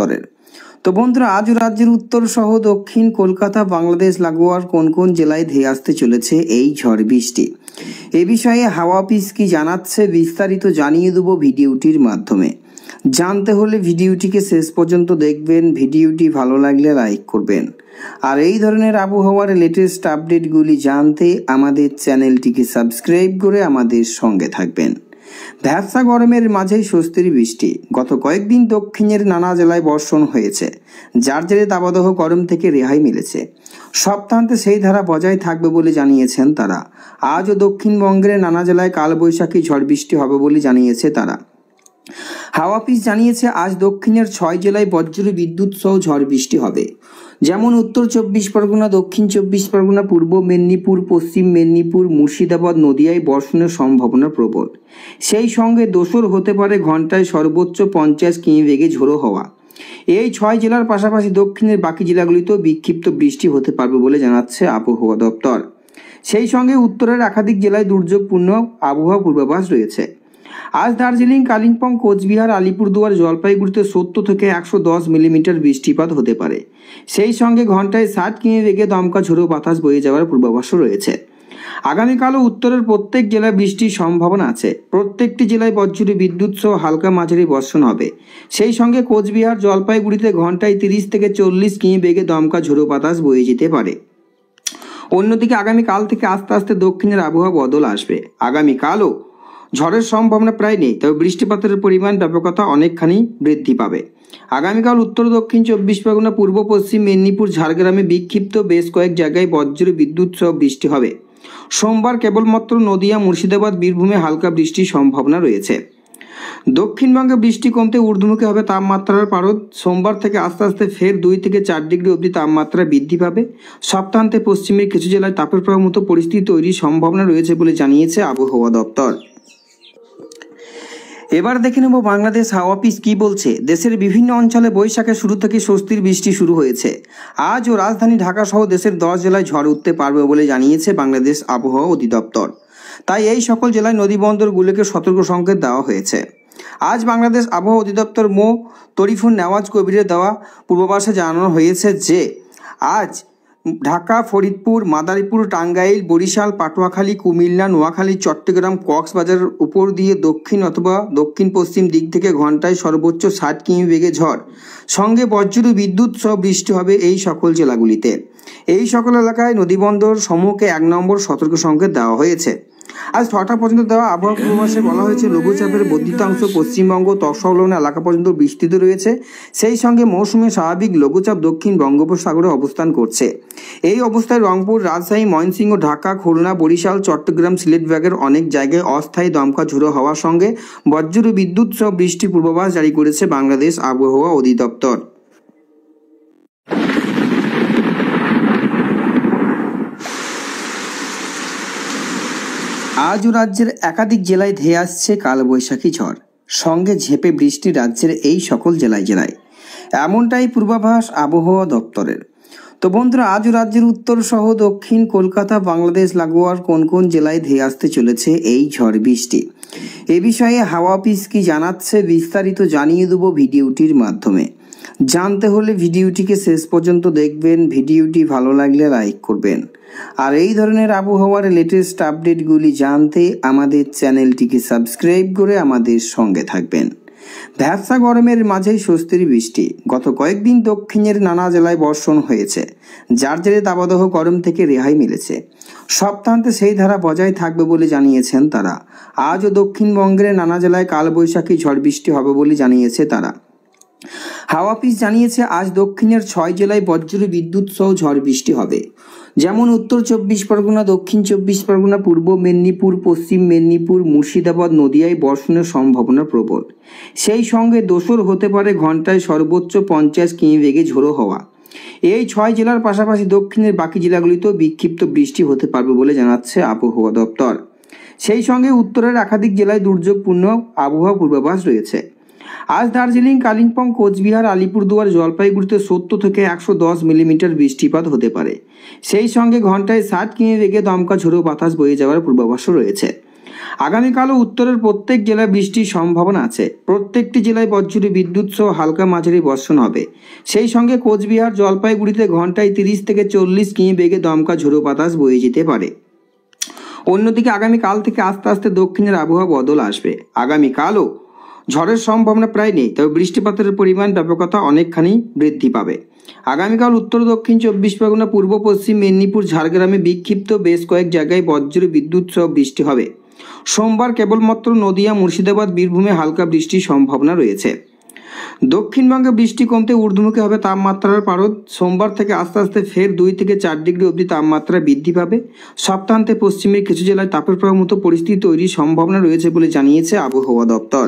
দপ্তরের। তো বন্ধুরা, আজ রাজ্যের উত্তর সহ দক্ষিণ কলকাতা বাংলাদেশ লাগোয়ার কোন কোন জেলায় ধেয়ে আসতে চলেছে এই ঝড় বৃষ্টি, এ বিষয়ে হাওয়া অফিস কি জানাচ্ছে বিস্তারিত জানিয়ে দেবো ভিডিওটির মাধ্যমে। জানতে হলে ভিডিওটিকে শেষ পর্যন্ত দেখবেন। ভিডিওটি ভালো লাগলে লাইক করবেন, আর এই ধরনের আবহাওয়ার লেটেস্ট আপডেটগুলি জানতে আমাদের চ্যানেলটিকে সাবস্ক্রাইব করে আমাদের সঙ্গে থাকবেন। ভ্যাপসা গরমের মাঝেই স্বস্তির বৃষ্টি। গত কয়েকদিন দক্ষিণের নানা জেলায় বর্ষণ হয়েছে, যার জেরে দাবদাহ গরম থেকে রেহাই মিলেছে। সপ্তাহান্তে সেই ধারা বজায় থাকবে বলে জানিয়েছেন তারা। আজও দক্ষিণবঙ্গের নানা জেলায় কালবৈশাখী ঝড় বৃষ্টি হবে বলে জানিয়েছে তারা। হাওয়া অফিস জানিয়েছে আজ দক্ষিণের 6 জেলায় বজ্র বিদ্যুৎ সহ ঝড় বৃষ্টি হবে। যেমন উত্তর 24 পরগনা, দক্ষিণ 24 পরগনা, পূর্ব মেদিনীপুর, পশ্চিম মেদিনীপুর, মুর্শিদাবাদ, নদিয়ায় বর্ষণের সম্ভাবনা প্রবল। সেই সঙ্গে দোসর হতে পারে ঘন্টায় সর্বোচ্চ 50 কিমি বেগে ঝোড়ো হওয়া। এই 6 জেলার পাশাপাশি দক্ষিণের বাকি জেলাগুলিতেও বিক্ষিপ্ত বৃষ্টি হতে পারবে বলে জানাচ্ছে আবহাওয়া দপ্তর। সেই সঙ্গে উত্তরের একাধিক জেলায় দুর্যোগপূর্ণ আবহাওয়া পূর্বাভাস রয়েছে। আজ দার্জিলিং, কালিম্পং, কোচবিহার, আলিপুরদুয়ার, জলপাইগুড়িতে 70 থেকে 110 মিলিমিটার বৃষ্টিপাত হতে পারে। সেই সঙ্গে ঘন্টায় 60 কিমি বেগে দমকা ঝোড়ো বাতাস বয়ে যাওয়ার পূর্বাভাসও রয়েছে। আগামীকালও উত্তরের প্রত্যেক জেলায় বৃষ্টির সম্ভাবনা আছে। প্রত্যেকটি জেলায় বজ্র বিদ্যুৎ সহ হালকা মাঝারি বর্ষণ হবে। সেই সঙ্গে কোচবিহার, জলপাইগুড়িতে ঘন্টায় 30 থেকে 40 কিমি বেগে দমকা ঝোড়ো বাতাস বয়ে যেতে পারে। অন্যদিকে আগামীকাল থেকে আস্তে আস্তে দক্ষিণের আবহাওয়া বদল আসবে। আগামীকালও ঝড়ের সম্ভাবনা প্রায় নেই, তবে বৃষ্টিপাতের পরিমাণ ব্যাপকতা অনেকখানি বৃদ্ধি পাবে। আগামীকাল উত্তর দক্ষিণ 24 পরগনা, পূর্ব পশ্চিম মেদিনীপুর, ঝাড়গ্রামে বিক্ষিপ্ত বেশ কয়েক জায়গায় বজ্র বিদ্যুৎ সহ বৃষ্টি হবে। সোমবার কেবলমাত্র নদিয়া, মুর্শিদাবাদ, বীরভূমে হালকা বৃষ্টির সম্ভাবনা রয়েছে। দক্ষিণবঙ্গে বৃষ্টি কমতে ঊর্ধ্বমুখী হবে তাপমাত্রার পারদ। সোমবার থেকে আস্তে আস্তে ফের 2 থেকে 4 ডিগ্রি অবধি তাপমাত্রা বৃদ্ধি পাবে। সপ্তাহান্তে পশ্চিমের কিছু জেলায় তাপের প্রবাহ মতো পরিস্থিতি তৈরির সম্ভাবনা রয়েছে বলে জানিয়েছে আবহাওয়া দপ্তর। এবার দেখে নেব বাংলাদেশ হাওয়া অফিস কি বলছে। দেশের বিভিন্ন অঞ্চলে বৈশাখের শুরু থেকে স্বস্তির বৃষ্টি শুরু হয়েছে। আজ ও রাজধানী ঢাকা সহ দেশের 10 জেলায় ঝড় উঠতে পারবে বলে জানিয়েছে বাংলাদেশ আবহাওয়া অধিদপ্তর। তাই এই সকল জেলায় নদীবন্দরগুলোকে সতর্ক সংকেত দেওয়া হয়েছে। আজ বাংলাদেশ আবহাওয়া অধিদপ্তর তরিফুন নেওয়াজ কবিরের দেওয়া পূর্বাভাসে জানানো হয়েছে যে আজ ঢাকা, ফরিদপুর, মাদারীপুর, টাঙ্গাইল, বরিশাল, পাটুয়াখালী, কুমিল্লা, নোয়াখালী, চট্টগ্রাম, কক্সবাজারের উপর দিয়ে দক্ষিণ অথবা দক্ষিণ পশ্চিম দিক থেকে ঘন্টায় সর্বোচ্চ 60 কিমি বেগে ঝড় সঙ্গে বজ্র বিদ্যুৎ সহ বৃষ্টি হবে এই সকল জেলাগুলিতে। এই সকল এলাকায় নদীবন্দর সমূহকে 1 নম্বর সতর্ক সংকেত দেওয়া হয়েছে। আজ 6টা পর্যন্ত দেওয়া আবহাওয়া পূর্বাভাসে বলা হয়েছে লঘুচাপের বর্ধিতাংশ পশ্চিমবঙ্গ তৎসংলগ্ন এলাকা পর্যন্ত বিস্তৃত রয়েছে। সেই সঙ্গে মৌসুমী স্বাভাবিক লঘুচাপ দক্ষিণ বঙ্গোপসাগরে অবস্থান করছে। এই অবস্থায় রংপুর, রাজশাহী, ময়মনসিংহ, ঢাকা, খুলনা, বরিশাল, চট্টগ্রাম, সিলেট বিভাগের অনেক জায়গায় অস্থায়ী দমকা ঝোড়ো হওয়ার সঙ্গে বজ্র বিদ্যুৎ সহ বৃষ্টির পূর্বাভাস জারি করেছে বাংলাদেশ আবহাওয়া অধিদপ্তর। আজও রাজ্যের একাধিক জেলায় ধেয়ে আসছে কালবৈশাখী ঝড়, সঙ্গে ঝেঁপে বৃষ্টি রাজ্যের এই সকল জেলায় এমনটাই পূর্বাভাস আবহাওয়া দপ্তরের। তো বন্ধুরা, আজও রাজ্যের উত্তর সহ দক্ষিণ কলকাতা বাংলাদেশ লাগোয়ার কোন কোন জেলায় ধেয়ে আসতে চলেছে এই ঝড় বৃষ্টি, এ বিষয়ে হাওয়া অফিস কি জানাচ্ছে বিস্তারিত জানিয়ে দেবো ভিডিওটির মাধ্যমে। জানতে হলে ভিডিওটিকে শেষ পর্যন্ত দেখবেন। ভিডিওটি ভালো লাগলে লাইক করবেন, আর এই ধরনের আবহাওয়ার লেটেস্ট আপডেটগুলি জানতে আমাদের চ্যানেলটিকে সাবস্ক্রাইব করে আমাদের সঙ্গে থাকবেন। ভ্যাপসা গরমের মাঝেই স্বস্তির বৃষ্টি। গত কয়েকদিন দক্ষিণের নানা জেলায় বর্ষণ হয়েছে, যার জেরে দাবদাহ গরম থেকে রেহাই মিলেছে। সপ্তাহান্তে সেই ধারা বজায় থাকবে বলে জানিয়েছেন তারা। আজও দক্ষিণবঙ্গের নানা জেলায় কালবৈশাখী ঝড় বৃষ্টি হবে বলে জানিয়েছে তারা। হাওয়া অফিস জানিয়েছে আজ দক্ষিণের 6 জেলায় বজ্র বিদ্যুৎ সহ ঝড় বৃষ্টি হবে। যেমন উত্তর 24 পরগনা, দক্ষিণ 24 পরগনা, পূর্ব মেদিনীপুর, পশ্চিম মেদিনীপুর, মুর্শিদাবাদ, নদিয়ায় বর্ষণের সম্ভাবনা প্রবল। সেই সঙ্গে দোসর হতে পারে ঘন্টায় সর্বোচ্চ 50 কিমি বেগে ঝোড়ো হওয়া। এই 6 জেলার পাশাপাশি দক্ষিণের বাকি জেলাগুলিতেও বিক্ষিপ্ত বৃষ্টি হতে পারবে বলে জানাচ্ছে আবহাওয়া দপ্তর। সেই সঙ্গে উত্তরের একাধিক জেলায় দুর্যোগপূর্ণ আবহাওয়া পূর্বাভাস রয়েছে। আজ দার্জিলিং, কালিম্পং, কোচবিহার, আলিপুরদুয়ার, জলপাইগুড়িতে 70 থেকে 110 মিলিমিটার বৃষ্টিপাত হতে পারে। সেই সঙ্গে ঘন্টায় 60 কিমি বেগে দমকা ঝোড়ো বাতাস বয়ে যাওয়ার পূর্বাভাসও রয়েছে। আগামীকালও উত্তরের প্রত্যেক জেলায় বৃষ্টির সম্ভাবনা আছে। প্রত্যেকটি জেলায় বজ্রঝড় বিদ্যুৎ সহ হালকা মাঝারি বর্ষণ হবে। সেই সঙ্গে কোচবিহার, জলপাইগুড়িতে ঘন্টায় 30 থেকে 40 কিমি বেগে দমকা ঝোড়ো বাতাস বয়ে যেতে পারে। অন্যদিকে আগামীকাল থেকে আস্তে আস্তে দক্ষিণের আবহাওয়া বদল আসবে। আগামীকালও ঝড়ের সম্ভাবনা প্রায় নেই, তবে বৃষ্টিপাতের পরিমাণ ব্যাপকতা অনেকখানি বৃদ্ধি পাবে। আগামীকাল উত্তর দক্ষিণ 24 পরগনা, পূর্ব পশ্চিম মেদিনীপুর, ঝাড়গ্রামে বিক্ষিপ্ত বেশ কয়েক জায়গায় বজ্র বিদ্যুৎ সহ বৃষ্টি হবে। সোমবার কেবলমাত্র নদিয়া, মুর্শিদাবাদ, বীরভূমে হালকা বৃষ্টির সম্ভাবনা রয়েছে। দক্ষিণবঙ্গে বৃষ্টি কমতে ঊর্ধ্বমুখী হবে তাপমাত্রার পারদ। সোমবার থেকে আস্তে আস্তে ফের 2 থেকে 4 ডিগ্রি অবধি তাপমাত্রা বৃদ্ধি পাবে। সপ্তাহান্তে পশ্চিমের কিছু জেলায় তাপের প্রবাহ মতো পরিস্থিতি তৈরির সম্ভাবনা রয়েছে বলে জানিয়েছে আবহাওয়া দপ্তর।